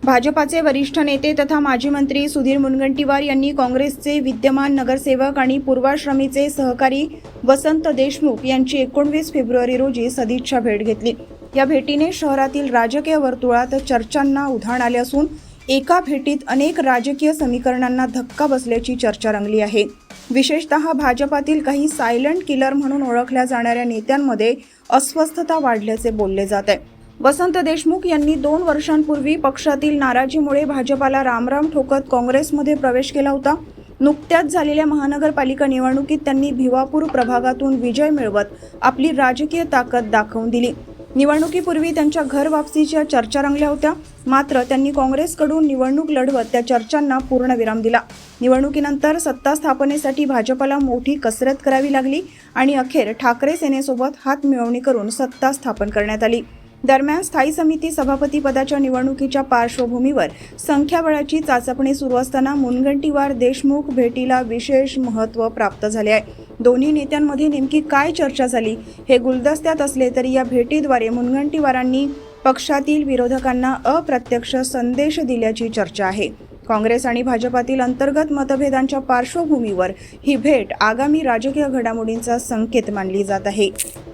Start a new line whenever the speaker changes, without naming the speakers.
भाजपाचे वरिष्ठ नेते तथा माजी मंत्री सुधीर मुनगंटीवार यांनी काँग्रेसचे विद्यमान नगरसेवक आणि पूर्वाश्रमीचे सहकारी वसंत देशमुख यांची 19 फेब्रुवारी रोजी सदिच्छा भेट घेतली। या भेटीने शहरातील राजकीय वर्तुळात चर्चांना उधाण आले असून एका भेटीत अनेक राजकीय समीकरणांना धक्का बसल्याची चर्चा रंगली आहे। विशेषतः भाजपातील काही सायलेंट किलर म्हणून ओळखल्या जाणाऱ्या नेत्यांमध्ये अस्वस्थता वाढल्याचे बोलले जात आहे। वसंत देशमुख यांनी 2 वर्षांपूर्वी पक्षातील नाराजीमुळे भाजपाला रामराम ठोकत काँग्रेसमध्ये प्रवेश केला होता। नुकत्याच झालेल्या महानगरपालिका निवडणुकीत त्यांनी भिवापूर प्रभागातून विजय मिळवत आपली राजकीय ताकद दाखवून दिली। निवडणुकीपूर्वी त्यांच्या घर वापसीच्या चर्चा रंगल्या होत्या, मात्र त्यांनी काँग्रेसकडून निवडणूक लढवत त्या चर्चांना पूर्णविराम दिला। निवडणुकीनंतर सत्ता स्थापनेसाठी भाजपला मोठी कसरत करावी लागली आणि अखेर ठाकरे सेनेसोबत हातमिळवणी करून सत्ता स्थापन करण्यात आली। दरम्यान स्थायी समिती सभापती पदाच्या निवडणुकीच्या पार्श्वभूमीवर संख्याबळाची चाचपणी सुरू असताना मुनगंटीवार देशमुख भेटीला विशेष महत्त्व प्राप्त झाले आहे। दोन्ही नेत्यांमध्ये नेमकी काय चर्चा झाली हे गुलदस्त्यात असले तरी या भेटीद्वारे मुनगंटीवारांनी पक्षातील विरोधकांना अप्रत्यक्ष संदेश दिल्याची चर्चा आहे। काँग्रेस आणि भाजपातील अंतर्गत मतभेदांच्या पार्श्वभूमीवर ही भेट आगामी राजकीय घडामोडींचा संकेत मानली जात आहे।